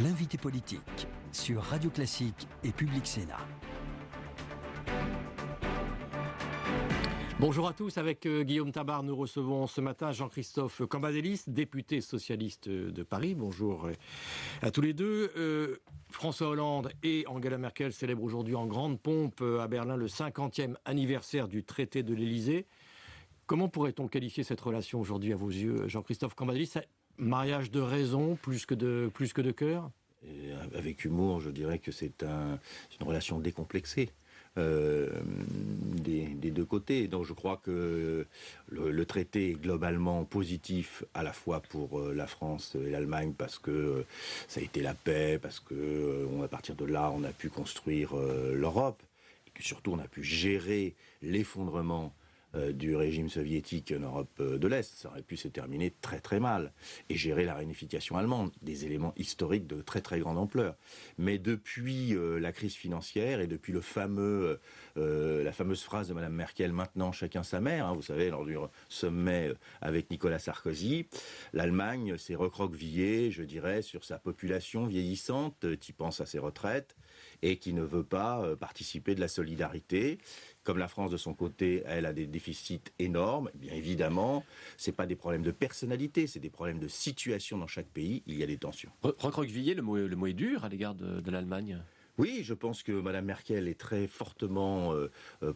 L'invité politique sur Radio Classique et Public Sénat. Bonjour à tous, avec Guillaume Tabar, nous recevons ce matin Jean-Christophe Cambadélis, député socialiste de Paris. Bonjour à tous les deux. François Hollande et Angela Merkel célèbrent aujourd'hui en grande pompe à Berlin le 50e anniversaire du traité de l'Élysée. Comment pourrait-on qualifier cette relation aujourd'hui à vos yeux, Jean-Christophe Cambadélis? Mariage de raison plus que de cœur? Et avec humour, je dirais que c'est une relation décomplexée. Des deux côtés. Donc je crois que le traité est globalement positif à la fois pour la France et l'Allemagne parce que ça a été la paix, parce que à partir de là on a pu construire l'Europe et que surtout on a pu gérer l'effondrement du régime soviétique en Europe de l'Est. Ça aurait pu se terminer très très mal. Et gérer la réunification allemande, des éléments historiques de très très grande ampleur. Mais depuis la crise financière et depuis la fameuse phrase de Madame Merkel, maintenant chacun sa mère, vous savez, lors du sommet avec Nicolas Sarkozy, l'Allemagne s'est recroquevillée, je dirais, sur sa population vieillissante qui pense à ses retraites et qui ne veut pas participer de la solidarité. Comme la France, de son côté, elle a des déficits énormes, bien évidemment, c'est pas des problèmes de personnalité, c'est des problèmes de situation dans chaque pays, il y a des tensions. Recroquevillé, le mot est dur à l'égard de l'Allemagne. Oui, je pense que Mme Merkel est très fortement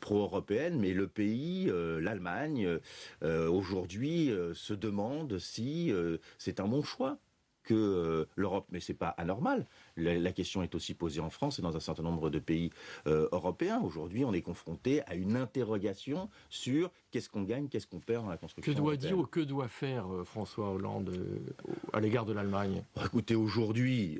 pro-européenne, mais le pays, l'Allemagne, aujourd'hui, se demande si c'est un bon choix que l'Europe, mais c'est pas anormal. La question est aussi posée en France et dans un certain nombre de pays européens. Aujourd'hui, on est confronté à une interrogation sur qu'est-ce qu'on gagne, qu'est-ce qu'on perd dans la construction européenne. Que doit dire ou que doit faire François Hollande à l'égard de l'Allemagne? Écoutez, aujourd'hui,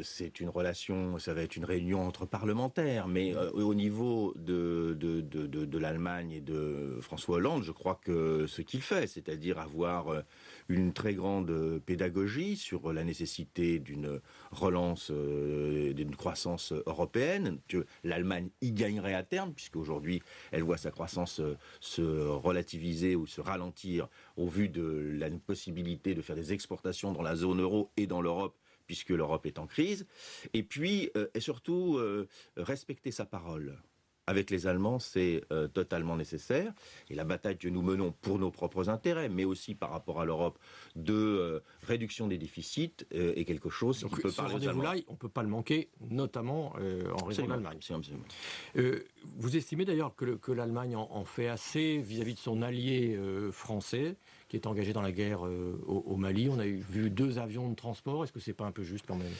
c'est une relation, ça va être une réunion entre parlementaires, mais au niveau de l'Allemagne et de François Hollande, je crois que ce qu'il fait, c'est-à-dire avoir une très grande pédagogie sur la nécessité d'une relance, d'une croissance européenne, que l'Allemagne y gagnerait à terme, puisque aujourd'hui elle voit sa croissance se relativiser ou se ralentir au vu de la possibilité de faire des exportations dans la zone euro et dans l'Europe, puisque l'Europe est en crise, et puis et surtout respecter sa parole. Avec les Allemands, c'est totalement nécessaire. Et la bataille que nous menons pour nos propres intérêts, mais aussi par rapport à l'Europe, de réduction des déficits, est quelque chose qui peut parler aux Allemands. Là, on ne peut pas le manquer, notamment en raison de l'Allemagne. Vous estimez d'ailleurs que l'Allemagne en fait assez vis-à-vis de son allié français, qui est engagé dans la guerre au Mali. On a vu 2 avions de transport. Est-ce que c'est pas un peu juste quand même?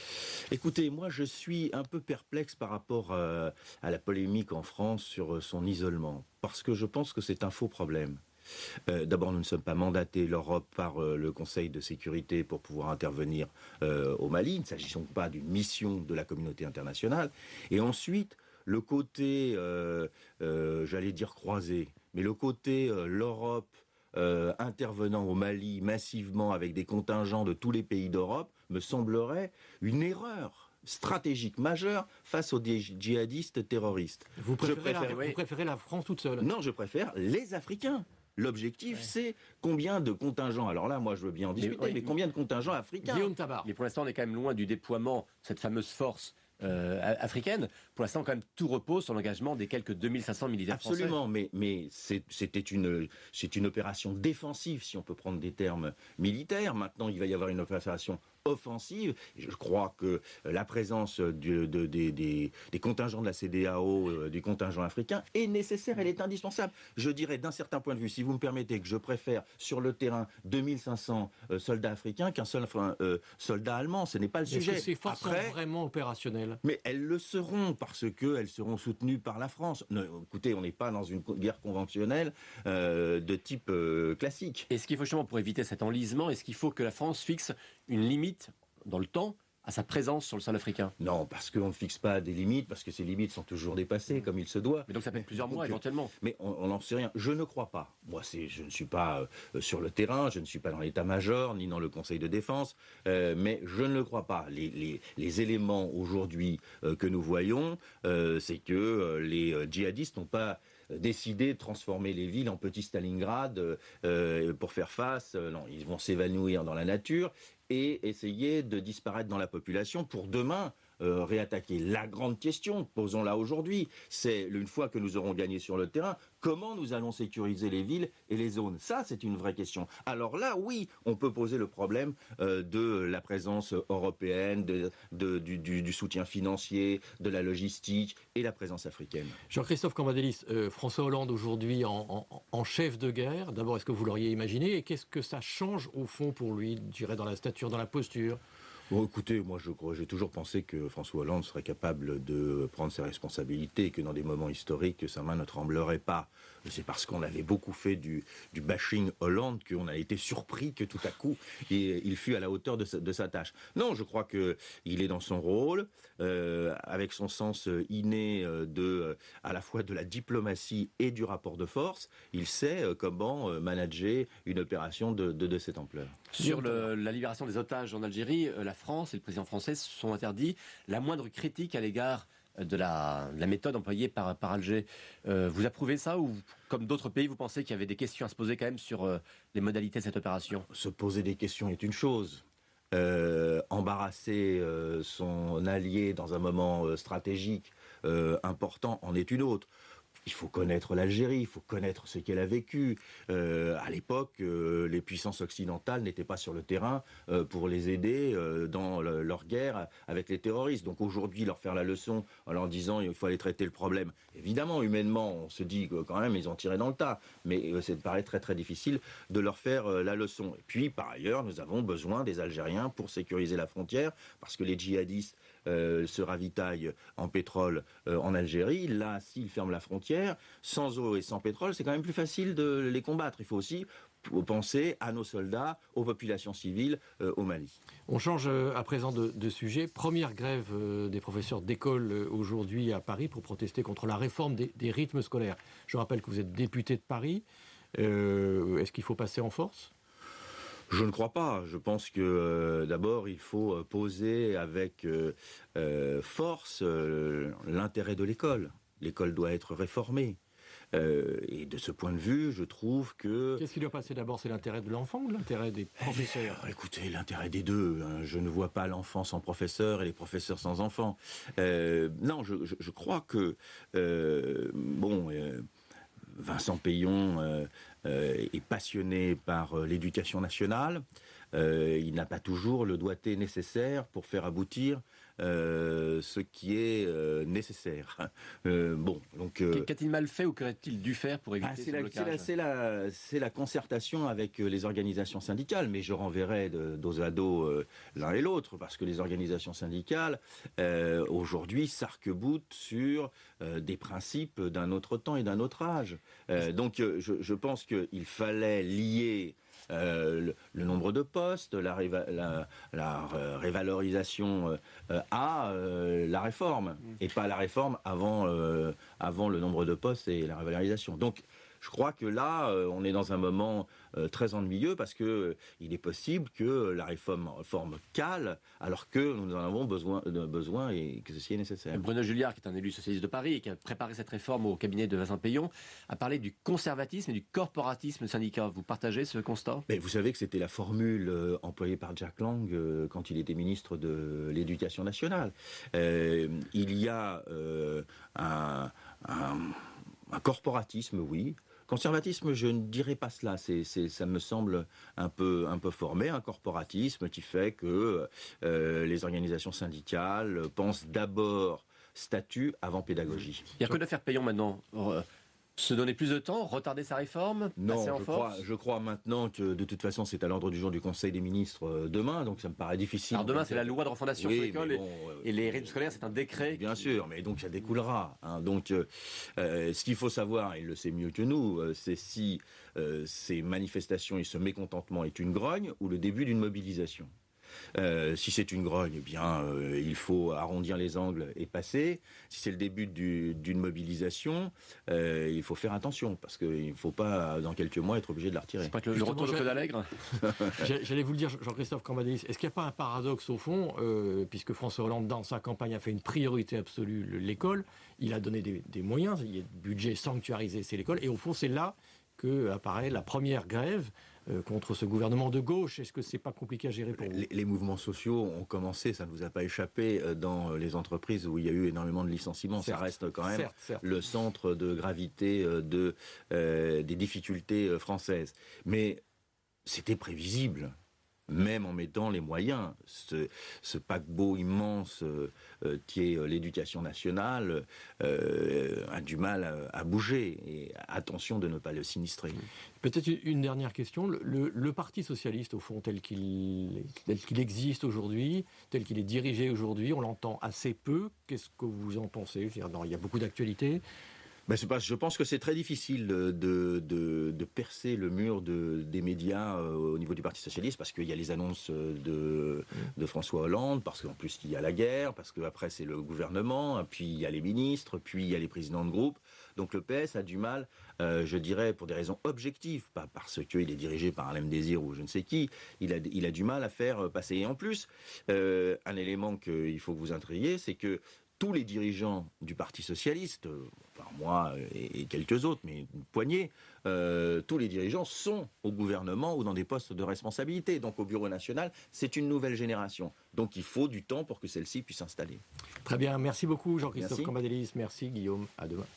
Écoutez, moi je suis un peu perplexe par rapport à la polémique en France sur son isolement, parce que je pense que c'est un faux problème. D'abord, nous ne sommes pas mandatés, l'Europe, par le Conseil de sécurité pour pouvoir intervenir au Mali. Il ne s'agit donc pas d'une mission de la communauté internationale. Et ensuite, le côté, j'allais dire croisé, mais le côté l'Europe intervenant au Mali massivement avec des contingents de tous les pays d'Europe me semblerait une erreur stratégique majeure face aux djihadistes terroristes. Vous préférez la France toute seule? Non, je préfère les Africains. L'objectif, c'est combien de contingents, alors là, moi je veux bien en discuter, mais combien de contingents africains? Guillaume Tabar. Mais pour l'instant, on est quand même loin du déploiement de cette fameuse force africaine. Pour l'instant, quand même, tout repose sur l'engagement des quelques 2500 militaires français. Absolument, mais c'est une opération défensive, si on peut prendre des termes militaires. Maintenant, il va y avoir une opération offensive. Je crois que la présence des contingents de la CEDEAO, du contingent africain, est nécessaire, elle est indispensable. Je dirais, d'un certain point de vue, si vous me permettez, que je préfère sur le terrain 2500 soldats africains qu'un seul soldat allemand. Ce n'est pas le sujet. Est-ce que ces forces sont vraiment opérationnelles? Mais elles le seront, parce qu'elles seront soutenues par la France. Écoutez, on n'est pas dans une guerre conventionnelle de type classique. Est-ce qu'il faut justement, pour éviter cet enlisement, est-ce qu'il faut que la France fixe une limite dans le temps à sa présence sur le sol africain? Non, parce qu'on ne fixe pas des limites, parce que ces limites sont toujours dépassées, comme il se doit. Mais donc ça peut être plusieurs mois, éventuellement. Mais on n'en sait rien. Je ne crois pas. Moi, je ne suis pas sur le terrain, je ne suis pas dans l'état-major, ni dans le Conseil de défense, mais je ne le crois pas. Les éléments aujourd'hui que nous voyons, c'est que les djihadistes n'ont pas décidé de transformer les villes en petit Stalingrad pour faire face. Non, ils vont s'évanouir dans la nature. et essayer de disparaître dans la population pour demain réattaquer. La grande question, posons-la aujourd'hui, c'est une fois que nous aurons gagné sur le terrain, comment nous allons sécuriser les villes et les zones? Ça, c'est une vraie question. Alors là, oui, on peut poser le problème de la présence européenne, du soutien financier, de la logistique et la présence africaine. Jean-Christophe Cambadélis, François Hollande aujourd'hui en chef de guerre, d'abord, est-ce que vous l'auriez imaginé et qu'est-ce que ça change au fond pour lui, je dirais, dans la stature, dans la posture? Bon, écoutez, moi j'ai toujours pensé que François Hollande serait capable de prendre ses responsabilités et que dans des moments historiques, sa main ne tremblerait pas. C'est parce qu'on avait beaucoup fait du bashing Hollande qu'on a été surpris que tout à coup, il fut à la hauteur de sa tâche. Non, je crois qu'il est dans son rôle, avec son sens inné à la fois de la diplomatie et du rapport de force. Il sait comment manager une opération de cette ampleur. Sur la libération des otages en Algérie, la France et le président français se sont interdits la moindre critique à l'égard de la méthode employée par Alger. Vous approuvez ça ou, comme d'autres pays, vous pensez qu'il y avait des questions à se poser quand même sur les modalités de cette opération? Se poser des questions est une chose. Embarrasser son allié dans un moment stratégique important en est une autre. Il faut connaître l'Algérie, il faut connaître ce qu'elle a vécu. À l'époque, les puissances occidentales n'étaient pas sur le terrain pour les aider dans leur guerre avec les terroristes. Donc aujourd'hui, leur faire la leçon en leur disant il faut aller traiter le problème. Évidemment, humainement, on se dit que quand même, ils ont tiré dans le tas. Mais ça paraît très très difficile de leur faire la leçon. Et puis, par ailleurs, nous avons besoin des Algériens pour sécuriser la frontière, parce que les djihadistes se ravitaillent en pétrole en Algérie. Là, s'ils ferment la frontière, sans eau et sans pétrole, c'est quand même plus facile de les combattre. Il faut aussi penser à nos soldats, aux populations civiles au Mali. On change à présent de sujet. Première grève des professeurs d'école aujourd'hui à Paris pour protester contre la réforme des rythmes scolaires. Je rappelle que vous êtes député de Paris. Est-ce qu'il faut passer en force ? Je ne crois pas. Je pense que d'abord, il faut poser avec force l'intérêt de l'école. L'école doit être réformée. Et de ce point de vue, je trouve que... Qu'est-ce qui doit passer d'abord? C'est l'intérêt de l'enfant ou l'intérêt des professeurs? Écoutez, l'intérêt des deux. Je ne vois pas l'enfant sans professeur et les professeurs sans enfants. Non, je crois que... Vincent Peillon est passionné par l'éducation nationale. Il n'a pas toujours le doigté nécessaire pour faire aboutir ce qui est nécessaire. Qu'a-t-il mal fait ou qu'aurait-il dû faire pour éviter ce blocage? C'est la concertation avec les organisations syndicales, mais je renverrai dos à dos l'un et l'autre, parce que les organisations syndicales, aujourd'hui, s'arc-boutent sur des principes d'un autre temps et d'un autre âge. Je pense qu'il fallait lier le nombre de postes, la révalorisation à la réforme, et pas la réforme avant le nombre de postes et la révalorisation. Donc je crois que là, on est dans un moment très ennuyeux, parce que il est possible que la réforme cale, alors que nous en avons besoin et que ceci est nécessaire. Bruno Julliard, qui est un élu socialiste de Paris et qui a préparé cette réforme au cabinet de Vincent Peillon, a parlé du conservatisme et du corporatisme syndicat. Vous partagez ce constat? Mais vous savez que c'était la formule employée par Jack Lang quand il était ministre de l'Éducation nationale. Il y a un corporatisme, oui. Conservatisme, je ne dirais pas cela. Ça me semble un peu fort. Mais un corporatisme qui fait que les organisations syndicales pensent d'abord statut avant pédagogie. Il y a que l'affaire Peillon maintenant. Se donner plus de temps, retarder sa réforme, passer en force? Je crois maintenant que de toute façon c'est à l'ordre du jour du Conseil des ministres demain, donc ça me paraît difficile. Alors demain c'est la loi de refondation sur l'école et les rythmes scolaires, c'est un décret. Bien sûr, mais donc ça découlera. Donc ce qu'il faut savoir, il le sait mieux que nous, c'est si ces manifestations et ce mécontentement est une grogne ou le début d'une mobilisation. Si c'est une grogne, eh bien, il faut arrondir les angles et passer. Si c'est le début d'une mobilisation, il faut faire attention, parce qu'il ne faut pas, dans quelques mois, être obligé de la retirer. C'est pas que le retour de Claude Allègre. J'allais vous le dire, Jean-Christophe Cambadélis, est-ce qu'il n'y a pas un paradoxe au fond, puisque François Hollande, dans sa campagne, a fait une priorité absolue l'école, il a donné des moyens, il y a le budget sanctuarisé, c'est l'école, et au fond, c'est là que apparaît la première grève contre ce gouvernement de gauche. Est-ce que c'est pas compliqué à gérer pour vous? Les mouvements sociaux ont commencé, ça ne vous a pas échappé, dans les entreprises où il y a eu énormément de licenciements. Certes, ça reste quand même certes. le centre de gravité des difficultés françaises. Mais c'était prévisible. Même en mettant les moyens, ce paquebot immense qui est l'éducation nationale a du mal à bouger. Et attention de ne pas le sinistrer. Peut-être une dernière question. Le Parti socialiste, au fond, tel qu'il existe aujourd'hui, tel qu'il est dirigé aujourd'hui, on l'entend assez peu. Qu'est-ce que vous en pensez? Je veux dire, il y a beaucoup d'actualités. Je pense que c'est très difficile de percer le mur des médias au niveau du Parti socialiste, parce qu'il y a les annonces de François Hollande, parce qu'en plus il y a la guerre, parce qu'après c'est le gouvernement, puis il y a les ministres, puis il y a les présidents de groupe. Donc le PS a du mal, je dirais, pour des raisons objectives, pas parce qu'il est dirigé par Alain Désir ou je ne sais qui, il a du mal à faire passer. Et en plus, un élément qu'il faut que vous intriguiez, c'est que tous les dirigeants du Parti socialiste, enfin moi et quelques autres, mais une poignée, tous les dirigeants sont au gouvernement ou dans des postes de responsabilité. Donc au Bureau national, c'est une nouvelle génération. Donc il faut du temps pour que celle-ci puisse s'installer. Très bien, merci beaucoup Jean-Christophe Merci. Cambadélis, merci Guillaume, à demain.